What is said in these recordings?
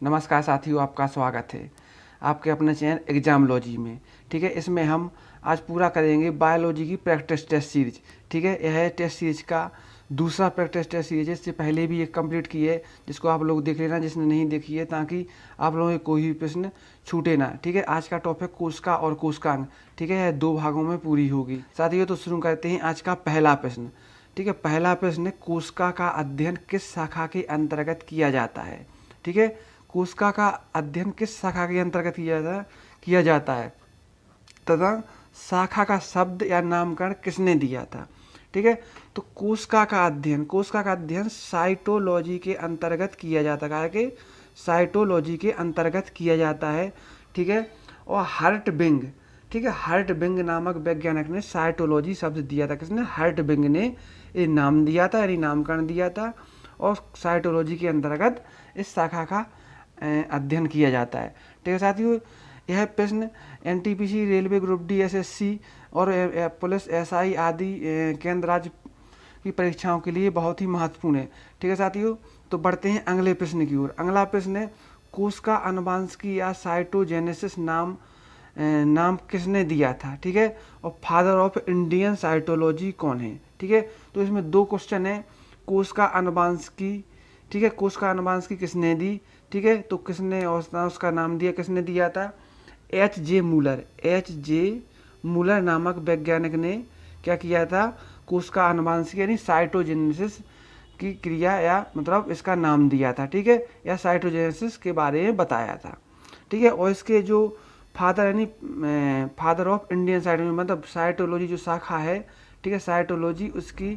नमस्कार साथियों, आपका स्वागत है आपके अपने चैनल एग्जामोलॉजी में। ठीक है, इसमें हम आज पूरा करेंगे बायोलॉजी की प्रैक्टिस टेस्ट सीरीज। ठीक है, यह है टेस्ट सीरीज का दूसरा प्रैक्टिस टेस्ट सीरीज है। इससे पहले भी एक कंप्लीट की है, जिसको आप लोग देख लेना जिसने नहीं देखी है, ताकि आप लोगों के कोई भी प्रश्न छूटे ना। ठीक है, आज का टॉपिक कोशिका और कोशिकांग। ठीक है, यह 2 भागों में पूरी होगी। साथियों, तो शुरू करते हैं आज का पहला प्रश्न। ठीक है, पहला प्रश्न, कोशिका का अध्ययन किस शाखा के अंतर्गत किया जाता है। ठीक है, कोशिका का अध्ययन किस शाखा के अंतर्गत किया जाता है तथा शाखा का शब्द या नामकरण किसने दिया था। ठीक है, तो कोशिका का अध्ययन साइटोलॉजी के अंतर्गत किया जाता है कि साइटोलॉजी के अंतर्गत किया जाता है। ठीक है, और हर्टबिंग, ठीक है, हर्टबिंग नामक वैज्ञानिक ने साइटोलॉजी शब्द दिया था। किसने? हर्टबिंग ने ये नाम दिया था, यानी नामकरण दिया था, और साइटोलॉजी के अंतर्गत इस शाखा का अध्ययन किया जाता है। ठीक है साथियों, यह प्रश्न NTPC, railway group D, SSC और पुलिस एसआई आदि केंद्र राज्य की परीक्षाओं के लिए बहुत ही महत्वपूर्ण है। ठीक है साथियों, तो बढ़ते हैं अगले प्रश्न की ओर। अगला प्रश्न है, कोशिका अनुवांशिकी या साइटोजेनेसिस नाम किसने दिया था। ठीक है, और फादर ऑफ इंडियन साइटोलॉजी कौन है। ठीक है, तो इसमें 2 क्वेश्चन है। कोशिका अनुवांशिकी, ठीक है, कोशिका अनुवांशिकी किसने दी। ठीक है, तो किसने उसका नाम दिया, किसने दिया था? एच जे मूलर नामक वैज्ञानिक ने क्या किया था? कोशिका अनुवांशिकी यानी साइटोजेनेसिस की क्रिया या मतलब इसका नाम दिया था। ठीक है, या साइटोजेनेसिस के बारे में बताया था। ठीक है, और इसके जो फादर यानी फादर ऑफ इंडियन साइटोलॉजी, मतलब साइटोलॉजी जो शाखा है, ठीक है, साइटोलॉजी उसकी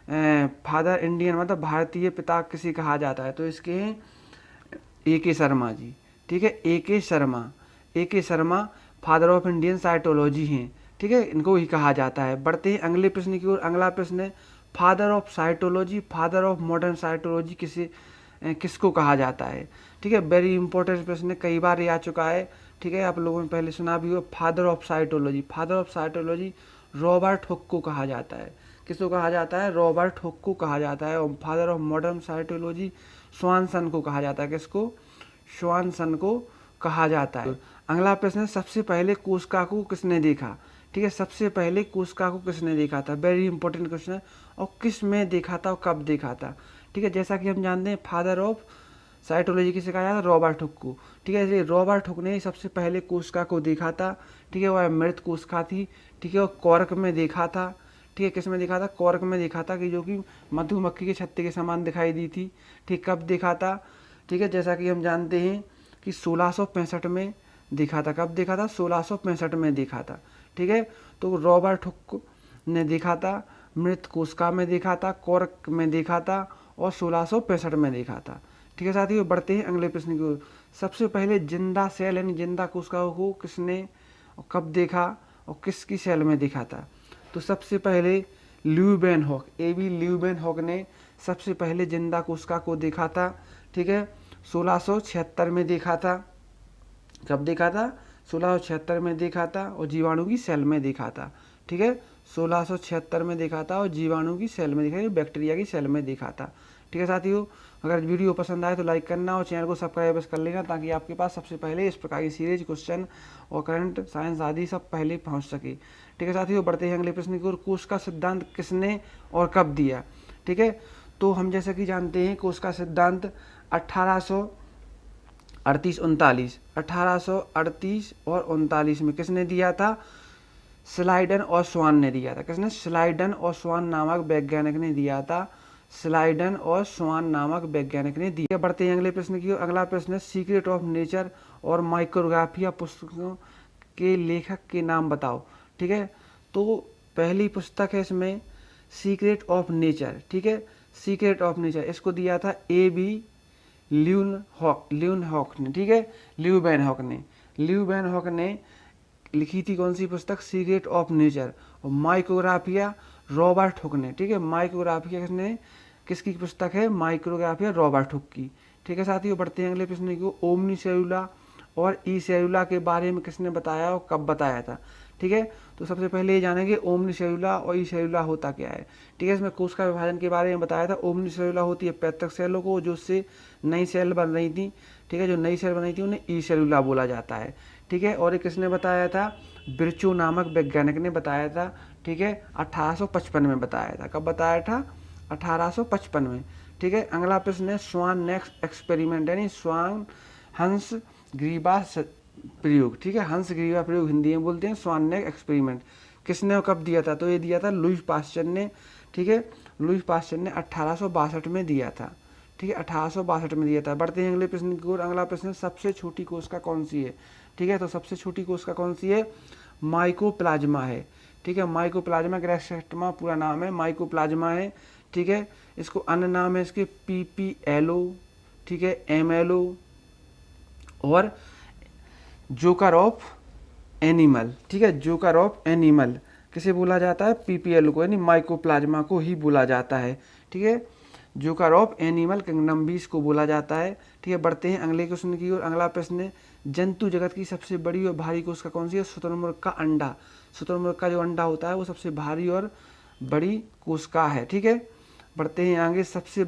फादर इंडियन मतलब भारतीय पिता किसी कहा जाता है, तो इसके हैं ए.के. शर्मा जी। ठीक है, ए के Sharma father of Indian cytology हैं। ठीक है, इनको ही कहा जाता है। बढ़ते हैं अगले प्रश्न की ओर। अगला प्रश्न है, father of cytology, father of modern cytology किसको कहा जाता है। ठीक है, वेरी इंपॉर्टेंट प्रश्न है, कई बार ये आ चुका है। ठीक है, आप लोगों ने पहले सुना भी हो। Father of cytology Robert Hooke को कहा जाता है। किसको कहा जाता है? रॉबर्ट हुक को कहा जाता है। और फादर ऑफ मॉडर्न साइटोलॉजी स्वानसन को कहा जाता है। किसको? स्वानसन को कहा जाता है। अगला प्रश्न है, सबसे पहले कोशिका को किसने देखा। ठीक है, सबसे पहले कोशिका को किसने देखा था? वेरी इंपॉर्टेंट क्वेश्चन है। और किस में देखा था और कब देखा था। ठीक है, जैसा कि हम जानते हैं फादर ऑफ साइटोलॉजी किसे कहा जाता है? रॉबर्ट हुक को। ठीक है, इसलिए रॉबर्ट हुक ने सबसे पहले कोशिका को देखा था। ठीक है, वह मृत कोशिका थी। ठीक है, और कॉर्क में देखा था। ठीक है, किस में देखा था? कॉर्क में देखा था, कि जो कि मधुमक्खी के छत्ते के समान दिखाई दी थी। ठीक, कब देखा था? ठीक है, जैसा कि हम जानते हैं कि 1665 में देखा था। कब देखा था? 1665 में देखा था। ठीक है, तो रॉबर्ट हुक ने देखा था, मृत कोशिका में देखा था, कॉर्क में देखा था, और 1665 में देखा था। ठीक है साथियों, बढ़ते हैं अगले प्रश्न की ओर। सबसे पहले जिंदा सेल यानी जिंदा कोशिका को किसने और कब देखा और किसकी सेल में देखा था? तो सबसे पहले ल्यूवेनहॉक, ए.बी. ल्यूवेनहॉक ने सबसे पहले जिंदा कोशिका को देखा था। ठीक है, 1676 में देखा था। कब देखा था? 1676 में देखा था, और जीवाणु की सेल में देखा था। ठीक है, 1676 में देखा था और जीवाणु की सेल में देखा, बैक्टीरिया की सेल में देखा था। ठीक है साथियों, अगर वीडियो पसंद आए तो लाइक करना और चैनल को सब्सक्राइब कर लेना, ताकि आपके पास सबसे पहले इस प्रकार की सीरीज, क्वेश्चन और करंट साइंस आदि सब पहले पहुंच सके। ठीक है साथियों, बढ़ते हैं अगले प्रश्न की ओर। कोश का सिद्धांत किसने और कब दिया। ठीक है, तो हम जैसा कि जानते हैं कोश का सिद्धांत 1838 और 39 में किसने दिया था? स्लाइडन और स्वान ने दिया था। किसने? स्लाइडन और स्वान नामक वैज्ञानिक ने दिया था। स्लाइडन और स्वान नामक वैज्ञानिक ने दिया। बढ़ते हैं अगले प्रश्न की ओर। अगला प्रश्न है, सीक्रेट ऑफ नेचर और माइक्रोग्राफिया पुस्तकों के लेखक के नाम बताओ। ठीक है, तो पहली पुस्तक है इसमें सीक्रेट ऑफ नेचर। ठीक है, सीक्रेट ऑफ नेचर इसको दिया था ए.बी. ल्यूवेनहॉक ने। ठीक है, ल्यूवेनहॉक ने लिखी थी कौन सी पुस्तक? Secret of nature. और माइक्रोग्राफिया रॉबर्ट हुक ने। ठीक है, माइक्रोग्राफिया किसकी पुस्तक है? माइक्रोग्राफिया रॉबर्ट हुक की। ठीक है साथियों, बढ़ते हैं अगले प्रश्न की। ओमनी सेलुला और ई सेलुला के बारे में किसने बताया और कब बताया था? ठीक है। तो सबसे पहले ये जानेंगे ओमनी सेलुला और ई सेलुला होता क्या है। ठीक है, इसमें कोशिका विभाजन के बारे में बताया था। ओमनी सेलुला होती है पैतृक सेलों को, जो उससे नई सेल बन रही थी। ठीक है, जो नई सेल बन रही थी उन्हें ई सेलुला बोला जाता है। ठीक है, और ये किसने बताया था? बिरचू नामक वैज्ञानिक ने बताया था। ठीक है, 1855 में बताया था। कब बताया था? 1855 में। ठीक है, अगला प्रश्न है स्वान नेक्स्ट एक्सपेरिमेंट, यानी स्वान हंस ग्रीवा प्रयोग। ठीक है, हंस ग्रीवा प्रयोग हिंदी में बोलते हैं। स्वान नेक एक्सपेरिमेंट किसने और कब दिया था? तो ये दिया था लुईस पास्चर ने। ठीक है, लुईस पास्चर ने 1862 में दिया था। ठीक है, 1862 में दिया था। बढ़ते हैं अगले प्रश्न की ओर। अगला प्रश्न, सबसे छोटी कोशिका कौन सी है? ठीक है, तो सबसे छोटी कोशिका कौन सी है? माइकोप्लाज्मा है। ठीक है, माइकोप्लाज्मा ग्रेसेस्टमा पूरा नाम है, माइकोप्लाज्मा है। ठीक है, इसको अन्य नाम है इसके पीपीएलओ, ठीक है, एमएलओ और जोकर ऑफ एनिमल। ठीक है, जोकर ऑफ एनिमल किसे बोला जाता है? पीपीएल को, यानी माइकोप्लाज्मा को ही बोला जाता है। ठीक है, जोकर ऑफ एनिमल किंगडम भी इसको बोला जाता है। ठीक है, बढ़ते हैं अगले क्वेश्चन की ओर। अगला प्रश्न है जंतु जगत की सबसे बड़ी और भारी कोशिका कौन सी है? शुतुरमुर्ग का अंडा। शुतुरमुर्ग का जो अंडा होता है वो सबसे भारी और बड़ी कोशिका है। ठीक है, बढ़ते हैं आगे। सबसे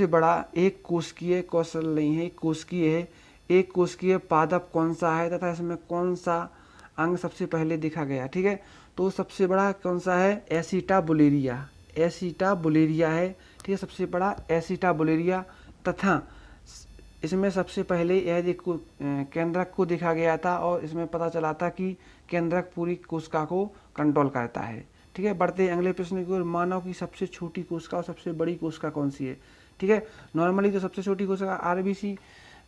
बड़ा एक कोशिकीय कौशल नहीं है, कोशिकीय है। एक कोशिकीय पादप कौन सा है तथा इसमें कौन सा अंग सबसे पहले देखा गया? ठीक है, तो सबसे बड़ा कौन सा है? एसिटाबुलेरिया, एसिटाबुलेरिया है। ठीक है, सबसे बड़ा एसिटाबुलेरिया, तथा इसमें सबसे पहले यह केंद्रक को देखा गया था और इसमें पता चला था कि केंद्रक पूरी कोशिका को कंट्रोल करता है। ठीक है, बढ़ते अगले प्रश्न की ओर। मानव की सबसे छोटी कोशिका और सबसे बड़ी कोशिका कौन सी है? ठीक है, नॉर्मली तो सबसे छोटी कोशिका आरबीसी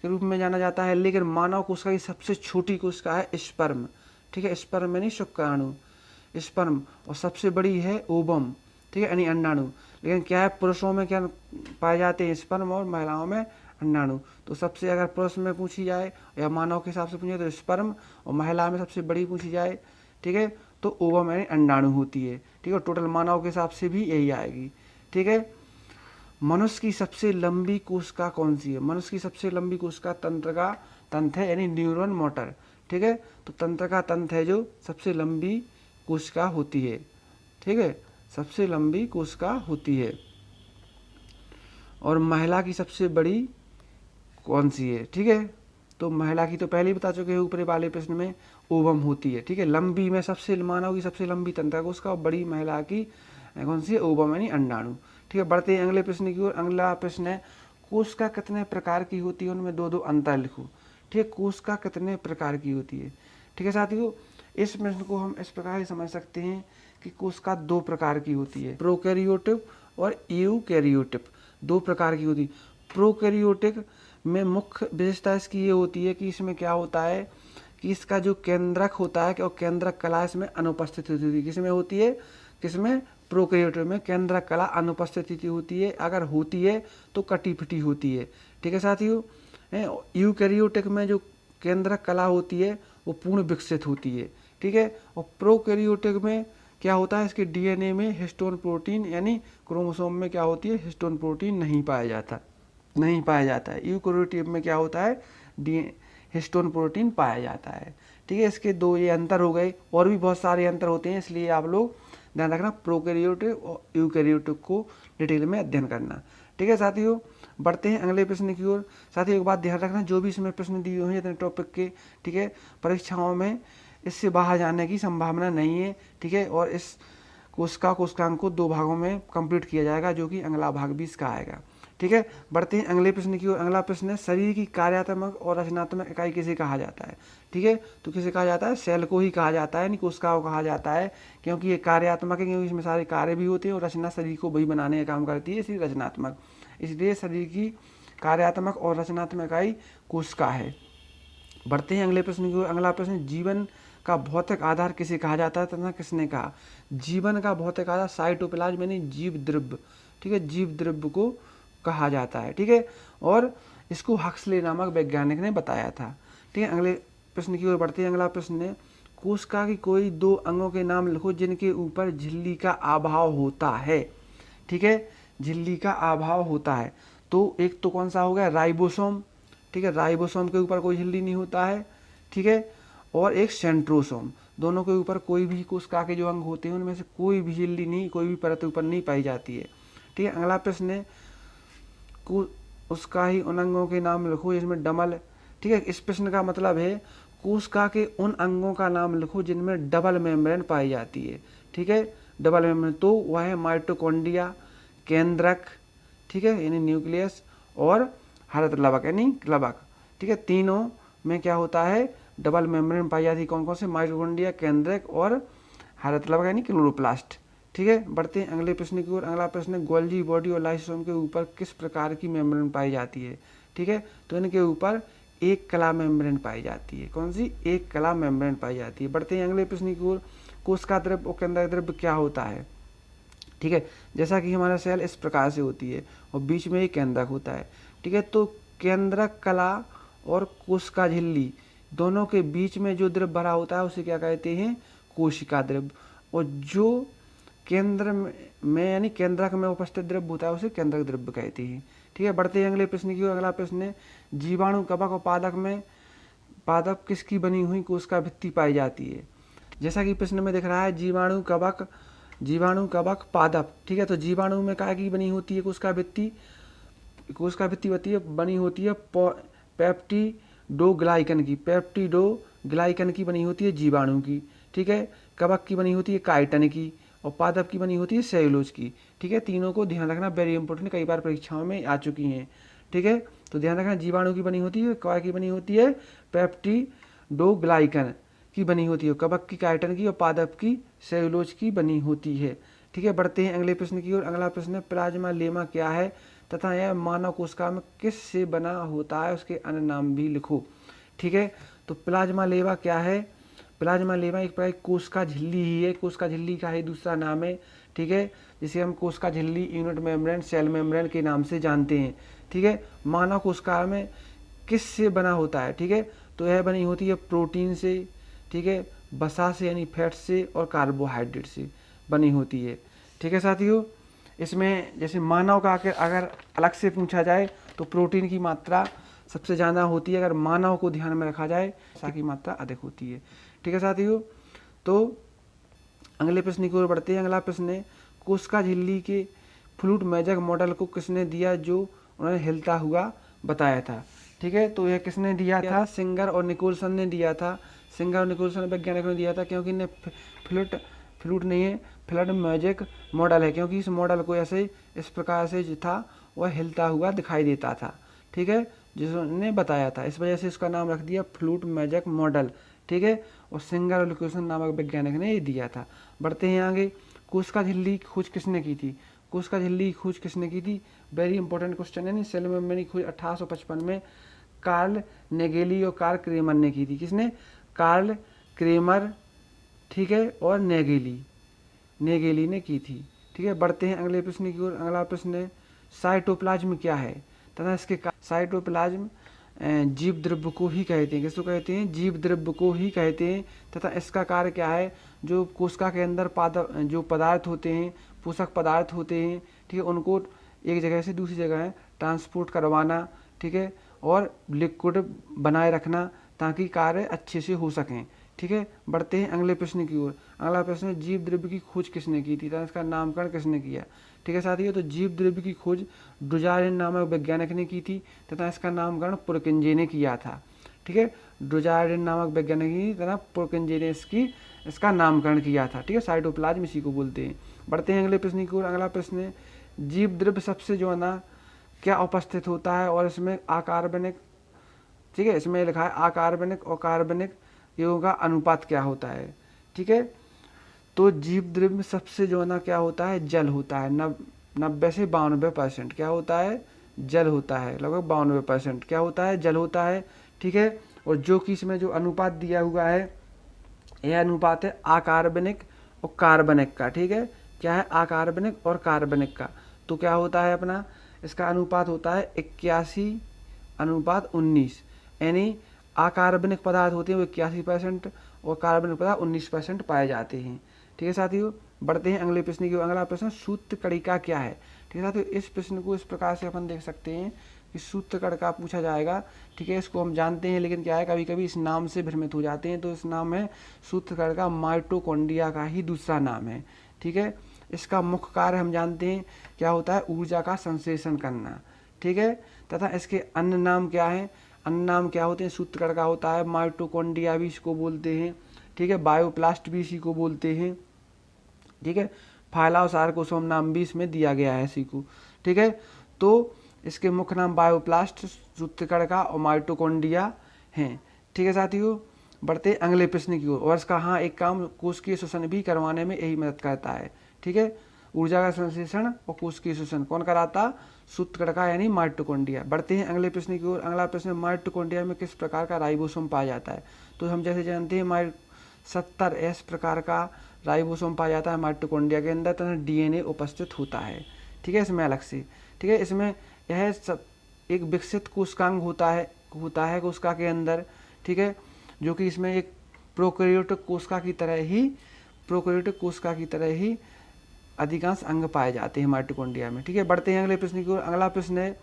के रूप में जाना जाता है, लेकिन मानव कोशिका की सबसे छोटी कोशिका है स्पर्म। ठीक है, स्पर्म यानी शुक्राणु, स्पर्म, और सबसे बड़ी है ओवम। ठीक है, यानी अंडाणु। लेकिन क्या है, पुरुषों में क्या पाए जाते हैं? स्पर्म, और महिलाओं में अंडाणु। तो सबसे अगर पुरुष में पूछी जाए या मानव के हिसाब से पूछे तो स्पर्म, और महिला में सबसे बड़ी पूछी जाए, ठीक है, तो ओवम यानी अंडाणु होती है। ठीक है, टोटल मानव के हिसाब से भी यही आएगी। ठीक है, मनुष्य की सबसे लंबी कोशिका कौन सी है? मनुष्य की सबसे लंबी कोशिका तंत्र का तंत्र है, यानी न्यूरॉन मोटर। ठीक है, तो तंत्र का तंत्र है जो सबसे लंबी कोशिका होती है। ठीक है, सबसे लंबी कोशिका होती है। और महिला की सबसे बड़ी कौन सी है? ठीक है, तो महिला की तो पहले ही बता चुके हैं ऊपरी वाले प्रश्न में, ओवम होती है। ठीक है, लंबी में सबसे मानव की सबसे लंबी तंत्र कोशिका और बड़ी महिला की कौन सी है? ओवम यानी अंडाणु। ठीक है, बढ़ते हैं अगले प्रश्न की ओर। अगला प्रश्न है कोशिका कितने प्रकार की होती है? उनमें दो दो अंतर लिखो। ठीक है, कोशिका कितने प्रकार की होती है? ठीक है साथियों, इस प्रश्न को हम इस प्रकार से समझ सकते हैं कि कोशिका दो प्रकार की होती है, प्रोकैरियोटिक और यूकैरियोटिक। दो प्रकार की होती है। प्रोकैरियोटिक में मुख्य विशेषता इसकी ये होती है कि इसमें क्या होता है कि इसका जो केंद्रक होता है और केंद्रक कला इसमें अनुपस्थित होती है। किसमें होती है? किसमें? प्रोकैरियोटिक में केंद्रक कला अनुपस्थिति होती है, अगर होती है तो कटी फिटी होती है। ठीक है साथियों, यूकैरियोटिक में जो केंद्रक कला होती है वो पूर्ण विकसित होती है। ठीक है, और प्रोकैरियोटिक में क्या होता है, इसके डीएनए में हिस्टोन प्रोटीन यानी क्रोमोसोम में क्या होती है, हिस्टोन प्रोटीन नहीं पाया जाता है। यूकैरियोटिक में क्या होता है, हिस्टोन प्रोटीन पाया जाता है। ठीक है, इसके दो ये अंतर हो गए, और भी बहुत सारे अंतर होते हैं, इसलिए आप लोग ध्यान रखना प्रोकैरियोटिक और यूकैरियोटिक को डिटेल में अध्ययन करना। ठीक है साथियों, बढ़ते हैं अगले प्रश्न की ओर। साथियों एक बात ध्यान रखना, जो भी इसमें प्रश्न दिए हुए हैं इतने टॉपिक के, ठीक है, परीक्षाओं में इससे बाहर जाने की संभावना नहीं है। ठीक है, और इस कोशिकांक को दो भागों में कंप्लीट किया जाएगा, जो कि अगला भाग भी इसका आएगा। ठीक है, बढ़ते हैं अगले प्रश्न की ओर। अगला प्रश्न है शरीर की कार्यात्मक और रचनात्मक इकाई किसे कहा जाता है? ठीक है, तो किसे कहा जाता है? सेल को ही कहा जाता है, यानी कोशिका को कहा जाता है, क्योंकि ये कार्यात्मक है, क्योंकि इसमें सारे कार्य भी होते हैं और रचना शरीर को वही बनाने का काम करती है, इसलिए रचनात्मक। इसलिए शरीर की कार्यात्मक और रचनात्मक इकाई कोशिका है। बढ़ते हैं अगले प्रश्न की ओर। अगला प्रश्न, जीवन का भौतिक आधार किसे कहा जाता है तथा किसने कहा? जीवन का भौतिक आधार साइटोप्लाज्म यानी जीव द्रव्य। ठीक है, जीव द्रव्य को कहा जाता है। ठीक है, और इसको हक्सले नामक वैज्ञानिक ने बताया था। ठीक है, अगले प्रश्न की ओर बढ़ते हैं। अगला प्रश्न है कोशिका की कोई दो अंगों के नाम लिखो जिनके ऊपर झिल्ली का अभाव होता है। ठीक है, झिल्ली का अभाव होता है, तो एक तो कौन सा हो गया? राइबोसोम। ठीक है, राइबोसोम के ऊपर कोई झिल्ली नहीं होता है। ठीक है, और एक सेंट्रोसोम। दोनों के ऊपर कोई भी कोशिका के जो अंग होते हैं उनमें से कोई भी झिल्ली नहीं, कोई भी परत ऊपर नहीं पाई जाती है। ठीक है, अगला प्रश्न है उसका ही उन अंगों के नाम लिखो जिसमें डबल। ठीक है, इस प्रश्न का मतलब है कोशिका के उन अंगों का नाम लिखो जिनमें डबल मेम्ब्रेन पाई जाती है। ठीक है, डबल मेम्ब्रेन तो वह है माइटोकॉन्ड्रिया, केंद्रक, ठीक है यानी न्यूक्लियस, और हरित लवक यानी लवक। ठीक है, तीनों में क्या होता है डबल मेम्ब्रेन पाई जाती है। कौन कौन से? माइटोकॉन्ड्रिया, केंद्रक और हरित लवक यानी क्लोरोप्लास्ट। ठीक है, बढ़ते हैं अगले प्रश्न की ओर। अगला प्रश्न है गोल्जी बॉडी और लाइसोसोम के ऊपर किस प्रकार की मेम्ब्रेन पाई जाती है? ठीक है, तो इनके ऊपर एक कला मेम्ब्रेन पाई जाती है। कौन सी? एक कला मेम्ब्रेन पाई जाती है। बढ़ते हैं अगले प्रश्न की ओर। कोशिका द्रव्य और केंद्रक द्रव्य क्या होता है? ठीक है, जैसा कि हमारा सेल इस प्रकार से होती है और बीच में एक केंद्रक होता है। ठीक है, तो केंद्रक कला और कोशिका झिल्ली दोनों के बीच में जो द्रव्य भरा होता है उसे क्या कहते हैं? कोशिका द्रव्य। और जो केंद्र में यानी केंद्रक में उपस्थित द्रव्य होता है उसे केंद्रक द्रव्य कहते हैं। ठीक है, बढ़ते हैं अगले प्रश्न की ओर। अगला प्रश्न है जीवाणु, कवक और पादप में पादप किसकी बनी हुई कोशिका भित्ति पाई जाती है? जैसा कि प्रश्न में दिख रहा है जीवाणु, कवक, पादप। ठीक है, तो जीवाणु में काय की बनी होती है कोशिका भित्ति? कोशिका भित्ति बनी होती है पेप्टिडोग्लाइकन की। पेप्टिडोग्लाइकन की बनी होती है जीवाणु की। ठीक है, कवक की बनी होती है काइटिन की और पादप की बनी होती है सेलुलोज की। ठीक है, तीनों को ध्यान रखना, वेरी इंपॉर्टेंट, कई बार परीक्षाओं में आ चुकी हैं। ठीक है, तो ध्यान रखना जीवाणु की बनी होती है, कवक की बनी होती है पेप्टिडोग्लाइकन की बनी होती है, कवक की काइटिन की और पादप की सेलुलोज की बनी होती है। ठीक है, बढ़ते हैं अगले प्रश्न की ओर। अगला प्रश्न है प्लाज्मा लेमा क्या है तथा यह मानव कोशिका में किस से बना होता है? उसके अन्य नाम भी लिखो। ठीक है, तो प्लाज्मा लेमा क्या है? प्लाज्मा लेमा एक प्रकार की कोशिका झिल्ली ही है, कोशिका झिल्ली का ही दूसरा नाम है। ठीक है, जिसे हम कोशिका झिल्ली, यूनिट मेम्ब्रेन, सेल मेम्ब्रेन के नाम से जानते हैं। ठीक है, मानव कोशिका में किस से बना होता है? ठीक है, तो यह बनी होती है प्रोटीन से, ठीक है, वसा से यानी फैट से और कार्बोहाइड्रेट से बनी होती है। ठीक है साथियों, इसमें जैसे मानव का अगर अलग से पूछा जाए तो प्रोटीन की मात्रा सबसे ज़्यादा होती है, अगर मानव को ध्यान में रखा जाए वसा की मात्रा अधिक होती है। ठीक है साथियों, तो अगले प्रश्न की ओर बढ़ते हैं। अगला प्रश्न है कोशिका झिल्ली के फ्लूइड मैजिक मॉडल को किसने दिया जो उन्होंने हिलता हुआ बताया था? ठीक है, तो यह किसने दिया था? सिंगर और निकोलसन ने दिया था। सिंगर और निकोलसन वैज्ञानिकों ने दिया था, क्योंकि इन्हें फ्लूइड नहीं है, फ्लूइड मैजिक मॉडल है, क्योंकि इस मॉडल को ऐसे इस प्रकार से जो था वह हिलता हुआ दिखाई देता था। ठीक है, जिसने बताया था, इस वजह से इसका नाम रख दिया फ्लूइड मैजिक मॉडल। ठीक है, और सिंगर और निकोलसन नामक वैज्ञानिक ने ये दिया था। बढ़ते हैं आगे। कोशिका झिल्ली की खोज किसने की थी? कोशिका झिल्ली की खोज किसने की थी? वेरी इंपॉर्टेंट क्वेश्चन है। सेल मेम्ब्रेन की खोज 1855 में कार्ल नेगेली और कार्ल क्रेमर ने की थी। किसने? कार्ल क्रेमर, ठीक है, और नेगेली ने की थी। ठीक है, बढ़ते हैं अगले प्रश्न की ओर। अगला प्रश्न है साइटोप्लाज्म क्या है तथा इसके साइटोप्लाज्म जीव द्रव्य को ही कहते हैं। किसको कहते हैं? जीव द्रव्य को ही कहते हैं। तथा इसका कार्य क्या है? जो कोशिका के अंदर जो पदार्थ होते हैं, पोषक पदार्थ होते हैं, ठीक है, उनको एक जगह से दूसरी जगह ट्रांसपोर्ट करवाना, ठीक है, और लिक्विड बनाए रखना ताकि कार्य अच्छे से हो सकें। ठीक है, बढ़ते हैं अगले प्रश्न की ओर। अगला प्रश्न है जीव द्रव्य की खोज किसने की थी तथा इसका नामकरण किसने किया? ठीक है साथियों, तो जीव द्रव्य की खोज ड्रुजारिन नामक वैज्ञानिक ने की थी तथा इसका नामकरण पुरकिंजे ने किया था। ठीक है, ड्रुजारिन नामक वैज्ञानिक ने तथा पुरकिंजे ने इसका नामकरण किया था। ठीक है, साइटोप्लाज्म इसी को बोलते हैं। बढ़ते हैं अगले प्रश्न की ओर। अगला प्रश्न है जीव द्रव्य सबसे जो है ना क्या उपस्थित होता है और इसमें अकार्बनिक, ठीक है, इसमें लिखा है अकार्बनिक और कार्बनिक यों का अनुपात क्या होता है? ठीक है, तो जीव द्रव्य में सबसे जो है ना क्या होता है? जल होता है। 90 से 92% क्या होता है? जल होता है। लगभग 92% क्या होता है? जल होता है। ठीक है, और जो कि इसमें जो अनुपात दिया हुआ है यह अनुपात है अकार्बनिक और कार्बनिक का। ठीक है, क्या है? अकार्बनिक और कार्बनिक का। तो क्या होता है अपना? इसका अनुपात होता है 81:19, यानी अकार्बनिक पदार्थ होते हैं वो 81% और कार्बनिक पदार्थ 19% पाए जाते हैं। ठीक है साथियों, बढ़ते हैं अगले प्रश्न की। अगला प्रश्न सूत्र कणिका क्या है? ठीक है साथियों, इस प्रश्न को इस प्रकार से अपन देख सकते हैं कि सूत्रकण का पूछा जाएगा, ठीक है। इसको हम जानते हैं, लेकिन क्या है कभी कभी इस नाम से भ्रमित हो जाते हैं। तो इस नाम है सूत्रकण का माइटोकॉन्ड्रिया का ही दूसरा नाम है, ठीक है। इसका मुख्य कार्य हम जानते हैं क्या होता है, ऊर्जा का संश्लेषण करना, ठीक है। तथा इसके अन्य नाम क्या है, अन्य नाम क्या होते हैं, सूत्रकण का होता है माइटोकॉन्ड्रिया भी इसको बोलते हैं, ठीक है। बायोप्लास्ट भी इसी को बोलते हैं, ठीक है। फाइला और सार्कोसोम नाम भी इसमें दिया गया है इसी को, ठीक है। तो इसके मुख्य नाम बायोप्लास्ट, सूत्रकण का और माइटोकॉन्ड्रिया हैं, ठीक है साथियों। बढ़ते अगले प्रश्न की ओर। और इसका हाँ एक काम कोशिकीय श्वसन भी करवाने में यही मदद करता है, ठीक है। ऊर्जा का संश्लेषण और कोशिकीय श्वसन कौन कराता, सूत्रकण का यानी माइटोकॉन्ड्रिया। बढ़ते हैं अगले प्रश्न की ओर। अगला प्रश्न, माइटोकॉन्ड्रिया में किस प्रकार का राइबोसोम पाया जाता है। तो हम जैसे जानते हैं 70S प्रकार का राइबोसोम पाया जाता है माइटोकॉन्ड्रिया के अंदर, तथा DNA उपस्थित होता है, ठीक है, इसमें अलग से, ठीक है। इसमें यह सब एक विकसित कोशिकांग होता है कोशिका के अंदर, ठीक है, जो कि इसमें एक प्रोकैरियोटिक कोशिका की तरह ही अधिकांश अंग पाए जाते हैं माइटोकॉन्ड्रिया में, ठीक है। बढ़ते हैं अगले प्रश्न की ओर। अगला प्रश्न है,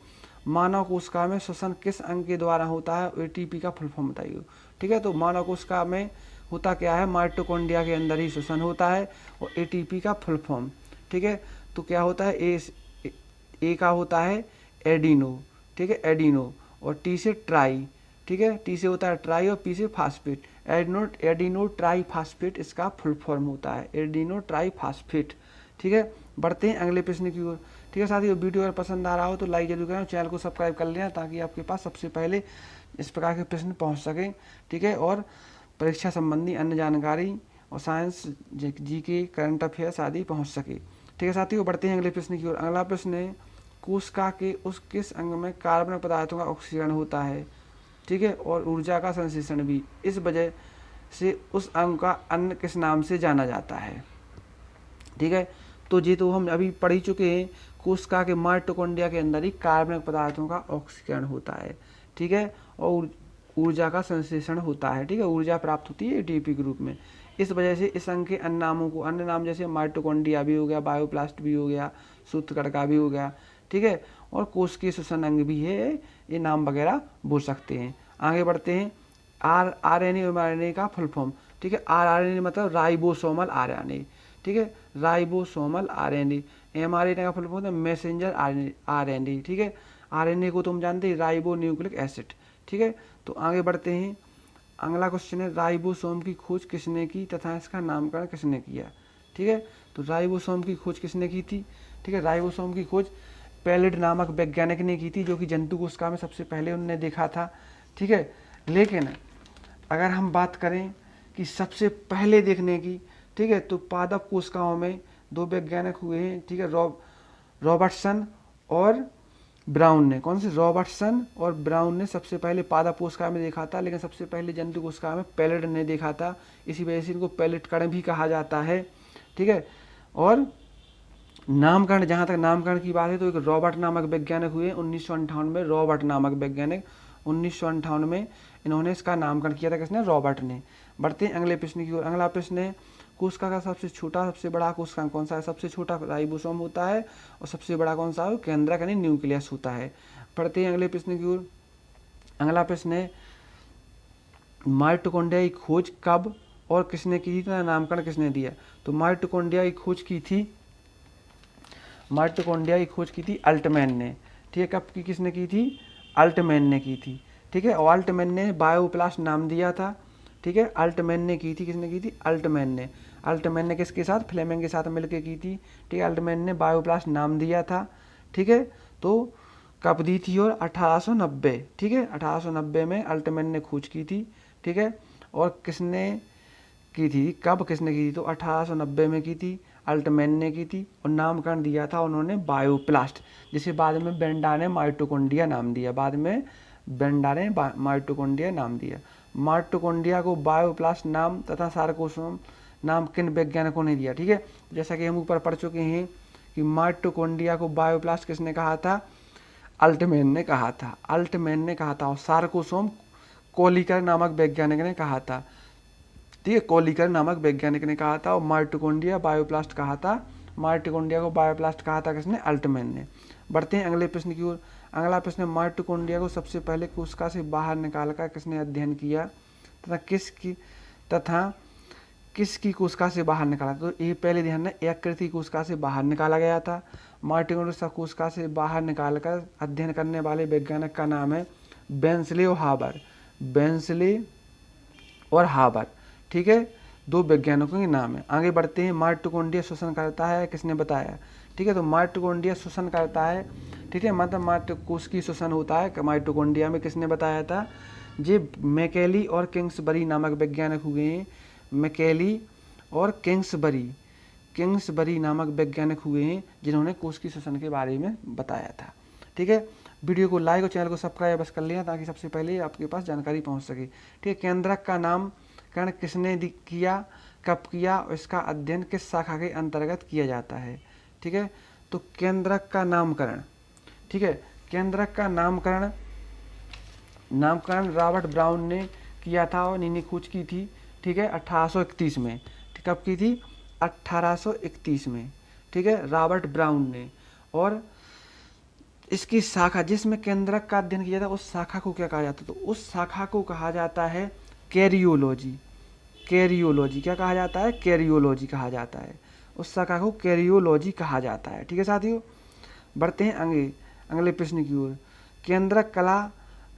मानव कोशिका में श्वसन किस अंग के द्वारा होता है, ATP का फुल फॉर्म बताइए, ठीक है। तो मानव कोशिका में होता क्या है, माइटोकॉन्ड्रिया के अंदर ही श्वसन होता है, और ATP का फुल फॉर्म, ठीक है। तो क्या होता है, ए का होता है एडिनो, ठीक है, एडिनो, और टी से ट्राई, ठीक है, टी से होता है ट्राई और पी से फास्फेट, एडिनो ट्राई फास्फेट इसका फुल फॉर्म होता है, एडिनो ट्राई फास्फेट, ठीक है। बढ़ते हैं अगले प्रश्न की ओर, ठीक है साथियों। वीडियो अगर पसंद आ रहा हो तो लाइक जरूर करें, चैनल को सब्सक्राइब कर लेना ताकि आपके पास सबसे पहले इस प्रकार के प्रश्न पहुंच सकें, ठीक है। और परीक्षा संबंधी अन्य जानकारी और साइंस, GK, करंट अफेयर्स आदि पहुंच सके, ठीक है साथियों। बढ़ते हैं अगले प्रश्न की ओर। अगला प्रश्न है, कोशिका के उस किस अंग में कार्बन पदार्थों का ऑक्सीकरण होता है, ठीक है, और ऊर्जा का संश्लेषण भी। इस वजह से उस अंग का अन्य किस नाम से जाना जाता है, ठीक है। तो ये तो हम अभी पढ़ ही चुके हैं, कोशिका के माइटोकॉन्ड्रिया के अंदर ही कार्बनिक पदार्थों का ऑक्सीकरण होता है, ठीक है, और ऊर्जा का संश्लेषण होता है, ठीक है, ऊर्जा प्राप्त होती है ATP के रूप में। इस वजह से इस अंग के अन्य नामों को, अन्य नाम जैसे माइटोकॉन्ड्रिया भी हो गया, बायोप्लास्ट भी हो गया, सूत्रकण का भी हो गया, ठीक है, और कोशिकीय श्वसन अंग भी है, ये नाम वगैरह बोल सकते हैं। आगे बढ़ते हैं, RNA और mRNA का फुल फॉर्म, ठीक है। RNA मतलब राइबोसोमल RNA, ठीक है, राइबोसोमल RNA। mRNA का फुल फॉर्म है मैसेंजर RNA, ठीक है। RNA को तुम जानते हैं राइबो न्यूक्लिक एसिड, ठीक है। तो आगे बढ़ते हैं। अगला क्वेश्चन है, राइबोसोम की खोज किसने की तथा इसका नामकरण किसने किया, ठीक है। तो राइबोसोम की खोज किसने की थी, ठीक है। राइबोसोम की खोज पैलिड नामक वैज्ञानिक ने की थी, जो कि जंतु कोशिका में सबसे पहले उन्होंने देखा था, ठीक है। लेकिन अगर हम बात करें कि सबसे पहले देखने की, ठीक है, तो पादप कोशिकाओं में 2 वैज्ञानिक हुए हैं, ठीक है, रॉबर्टसन और ब्राउन ने। कौन से, रॉबर्टसन और ब्राउन ने सबसे पहले पादप कोशिका में देखा था, लेकिन सबसे पहले जंतु कोशिका में पैलिड ने देखा था। इसी वजह से इनको पैलिड कण भी कहा जाता है, ठीक है। और नामकरण, जहाँ तक नामकरण की बात है तो एक रॉबर्ट नामक वैज्ञानिक हुए 1958 में, रॉबर्ट नामक वैज्ञानिक 1958 में इन्होंने इसका नामकरण किया था, किसने, रॉबर्ट ने। बढ़ते हैं अगले प्रश्न की ओर। अगला प्रश्न है, कोशिका का सबसे छोटा सबसे बड़ा कोशिकांग कौन सा है। सबसे छोटा राइबोसोम होता है, और सबसे बड़ा कौन सा है, केंद्रक यानी न्यूक्लियस होता है। बढ़ते हैं अगले प्रश्न की ओर। अगला प्रश्न है, माइटोकॉन्ड्रिया की खोज कब और किसने की थी तथा नामकरण किसने दिया। तो माइटोकॉन्ड्रिया की खोज की थी अल्टमैन ने, ठीक है। कब की, किसने की थी, अल्टमैन ने की थी, ठीक है। और अल्टमैन ने बायोप्लास्ट नाम दिया था, ठीक है। अल्टमैन ने की थी, किसने की थी, अल्टमैन ने किसके साथ, फ्लेमिंग के साथ मिलकर की थी, ठीक है। अल्टमैन ने बायोप्लास्ट नाम दिया था, ठीक है। तो कब दी थी, और 1890, ठीक है, 1890 में अल्टमैन ने खोज की थी, ठीक है। और किसने की थी, कब किसने की थी, तो 1890 में की थी, अल्टमैन ने की थी, और नामकरण दिया था उन्होंने बायोप्लास्ट, जिसे बाद में बेंडा ने माइटोकॉन्ड्रिया नाम दिया, माइटोकॉन्ड्रिया को बायोप्लास्ट नाम तथा सार्कोसोम नाम किन वैज्ञानिकों ने दिया, ठीक है। जैसा कि हम ऊपर पढ़ चुके हैं कि माइटोकॉन्ड्रिया को बायोप्लास्ट किसने कहा था, अल्टमैन ने कहा था, और सार्कोसोम कोलिकर नामक वैज्ञानिक ने कहा था, ठीक है, कोलिकर नामक वैज्ञानिक ने कहा था। और माइटोकॉन्ड्रिया को बायोप्लास्ट कहा था किसने, अल्टमैन ने। बढ़ते हैं अगले प्रश्न की ओर। अगला प्रश्न, माइटोकॉन्ड्रिया को सबसे पहले कोशिका से बाहर निकालकर किसने अध्ययन किया तथा किसकी कोशिका से बाहर निकाला? तो ये पहले ध्यान है, यकृत कोशिका से बाहर निकाला गया था। माइटोकॉन्ड्रिया कोशिका से बाहर निकालकर अध्ययन करने वाले वैज्ञानिक का नाम है बेंसले और हार्बर। बेंसले और हार्बर, ठीक है, 2 वैज्ञानिकों के नाम है। आगे बढ़ते हैं, माइटोकॉन्ड्रिया श्वसन करता है, किसने बताया? ठीक है, तो माइटोकॉन्ड्रिया श्वसन करता है, ठीक है, मतलब कोशिकीय श्वसन होता है माइटोकॉन्ड्रिया में, किसने बताया था? ये मैकेली और किंग्सबरी नामक वैज्ञानिक हुए हैं। मैकेली और किंग्सबरी नामक वैज्ञानिक हुए हैं जिन्होंने कोशिकीय श्वसन के बारे में बताया था। ठीक है, वीडियो को लाइक और चैनल को सब्सक्राइब बस कर लिया ताकि सबसे पहले आपके पास जानकारी पहुंच सके। ठीक है, केंद्रक का नामकरण किसने किया, कब किया और इसका अध्ययन किस शाखा के अंतर्गत किया जाता है? ठीक है, तो केंद्रक का नामकरण, ठीक है, केंद्रक का नामकरण रॉबर्ट ब्राउन ने किया था और इन्होंने खोज की थी। ठीक है, 1831 में। कब की थी? 1831 में। ठीक है, रॉबर्ट ब्राउन ने। और इसकी शाखा जिसमें केंद्रक का अध्ययन किया था उस शाखा को क्या कहा जाता है? तो उस शाखा को कहा जाता है कैरियोलॉजी। कैरियोलॉजी क्या कहा जाता है? कैरियोलॉजी कहा जाता है। उस शाखा को कैरियोलॉजी कहा जाता है। ठीक है साथियों, बढ़ते हैं अगले प्रश्न की ओर। केंद्रक कला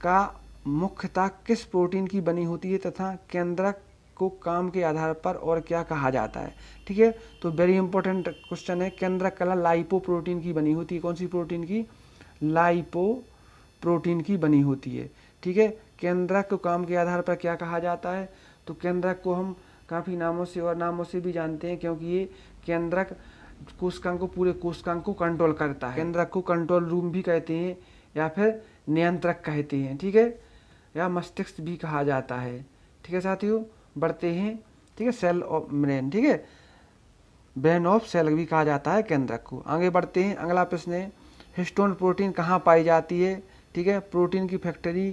का मुख्यतः किस प्रोटीन की बनी होती है तथा केंद्रक को काम के आधार पर और क्या कहा जाता है? ठीक है, तो वेरी इंपॉर्टेंट क्वेश्चन है। केंद्रक कला लाइपो प्रोटीन की बनी होती है। कौन सी प्रोटीन की? लाइपो प्रोटीन की बनी होती है। ठीक है, केंद्रक को काम के आधार पर क्या कहा जाता है? तो केंद्रक को हम काफ़ी नामों से और नामों से भी जानते हैं, क्योंकि ये केंद्रक कोशिकाओं को, पूरे कोशिकाओं को कंट्रोल करता है। केंद्रक को कंट्रोल रूम भी कहते हैं या फिर नियंत्रक कहते हैं। ठीक है, या मस्तिष्क भी कहा जाता है। ठीक है साथियों, बढ़ते हैं। ठीक है, सेल ऑफ ब्रेन, ठीक है, ब्रेन ऑफ सेल भी कहा जाता है केंद्रक को। आगे बढ़ते हैं, अगला प्रश्न है, हिस्टोन प्रोटीन कहाँ पाई जाती है? ठीक है, प्रोटीन की फैक्ट्री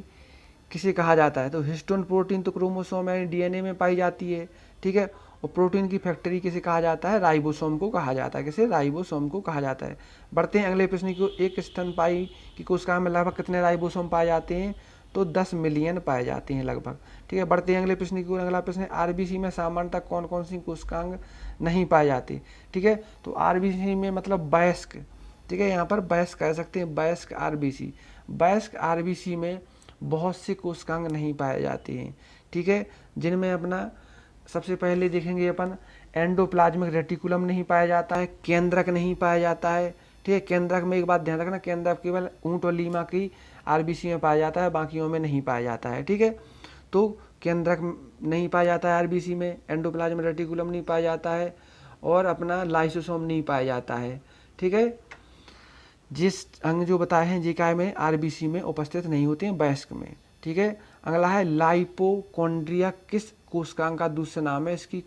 किसे कहा जाता है? तो हिस्टोन प्रोटीन तो क्रोमोसोम या डीएनए में पाई जाती है। ठीक है, और प्रोटीन की फैक्ट्री किसे कहा जाता है? राइबोसोम को कहा जाता है। किसे? राइबोसोम को कहा जाता है। बढ़ते हैं अगले प्रश्न की। एक स्तनपायी की कोशिका में लगभग कितने राइबोसोम पाए जाते हैं? तो 10 मिलियन पाए जाते हैं लगभग। ठीक है, बढ़ते हैं अगले प्रश्न की ओर। अगला प्रश्न है, आरबीसी में सामान्यतः कौन कौन सी कोशिकांग नहीं पाए जाते? ठीक है, तो आरबीसी में मतलब वयस्क, ठीक है, यहाँ पर वयस्क कह सकते हैं, वयस्क आरबीसी। वयस्क आरबीसी में बहुत से कोशिकांग नहीं पाए जाते हैं। ठीक है, जिनमें अपना सबसे पहले देखेंगे अपन, एंडोप्लाज्मिक रेटिकुलम नहीं पाया जाता है, केंद्रक नहीं पाया जाता है। ठीक है, केंद्रक में एक बात ध्यान रखना, केंद्रक केवल ऊंट और लीमा की आरबीसी में पाया जाता है, बाकियों में नहीं पाया जाता है। ठीक है, तो केंद्रक नहीं पाया जाता है आरबीसी में, एंडोप्लाज्मिक रेटिकुलम नहीं पाया जाता है और अपना लाइसोसोम नहीं पाया जाता है। ठीक है, जिस अंग जो बताए हैं जीकाय में आरबीसी में उपस्थित नहीं होते हैं वयस्क में। ठीक है, अगला है, लाइपोकॉन्ड्रिया किस कोशिकांग का दूसरा नाम है? इसकी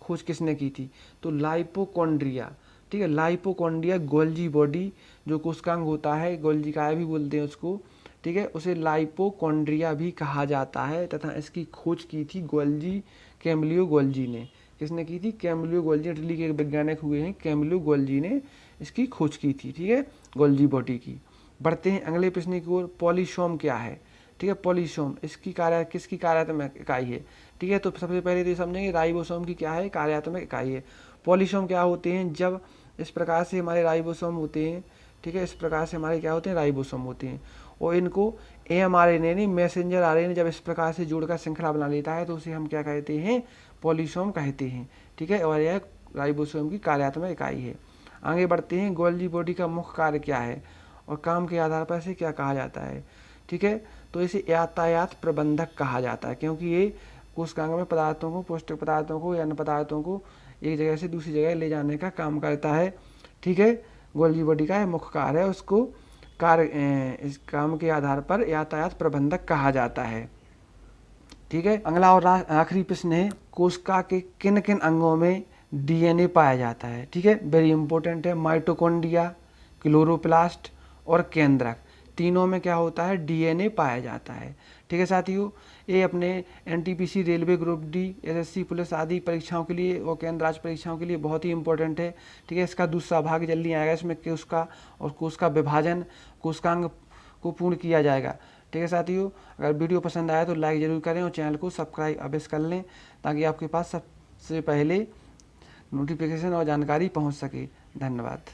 खोज किसने की थी? तो लाइपोकॉन्ड्रिया, ठीक है, लाइपोकॉन्ड्रिया गोल्जी बॉडी जो कोशिकांग होता है, गोल्जी काय भी बोलते हैं उसको। ठीक है, उसे लाइपोकॉन्ड्रिया भी कहा जाता है तथा इसकी खोज की थी कैमिलियो गोल्जी ने। किसने की थी? कैमिलियो गोल्जी, इटली के वैज्ञानिक हुए हैं, कैमिलियो गोल्जी ने इसकी खोज की थी। ठीक है, गोल्जी बॉडी की। बढ़ते हैं अगले प्रश्न की ओर। पॉलीसोम क्या है? ठीक है, पॉलीसोम किसकी कार्यात्मक इकाई है? ठीक है, तो सबसे पहले तो ये समझेंगे राइबोसोम की क्या है? कार्यात्मक इकाई है। पॉलीसोम क्या होते हैं? जब इस प्रकार से हमारे राइबोसोम होते हैं, ठीक है, इस प्रकार से हमारे क्या होते हैं? राइबोसोम होते हैं, और इनको एमआरएनए नहीं, मैसेंजर आरएनए जब इस प्रकार से जोड़कर श्रृंखला बना लेता है तो उसे हम क्या कहते हैं? पॉलीसोम कहते हैं। ठीक है, और यह राइबोसोम की कार्यात्मक इकाई है। आगे बढ़ते हैं, गोल्जी बॉडी का मुख्य कार्य क्या है और काम के आधार पर इसे क्या कहा जाता है? ठीक है, तो इसे यातायात प्रबंधक कहा जाता है, क्योंकि ये कोशिकांग में पदार्थों को, पौष्टिक पदार्थों को या अन्य पदार्थों को एक जगह से दूसरी जगह ले जाने का काम करता है। ठीक है, गोल्जी बॉडी का मुख्य कार्य है, उसको इस काम के आधार पर यातायात प्रबंधक कहा जाता है। ठीक है, अगला और आखिरी प्रश्न है, कोशिका के किन किन अंगों में डीएनए पाया जाता है? ठीक है, वेरी इंपॉर्टेंट है। माइटोकॉन्ड्रिया, क्लोरोप्लास्ट और केंद्रक, तीनों में क्या होता है? डीएनए पाया जाता है। ठीक है साथियों, ये अपने NTPC, railway group D, SSC, police आदि परीक्षाओं के लिए और केंद्र राज्य परीक्षाओं के लिए बहुत ही इंपॉर्टेंट है। ठीक है, इसका दूसरा भाग जल्दी आएगा। इसमें कोशिका और कोशिका विभाजन, को पूर्ण किया जाएगा। ठीक है साथियों, अगर वीडियो पसंद आया तो लाइक ज़रूर करें और चैनल को सब्सक्राइब अवश्य कर लें ताकि आपके पास सबसे पहले नोटिफिकेशन और जानकारी पहुंच सके। धन्यवाद।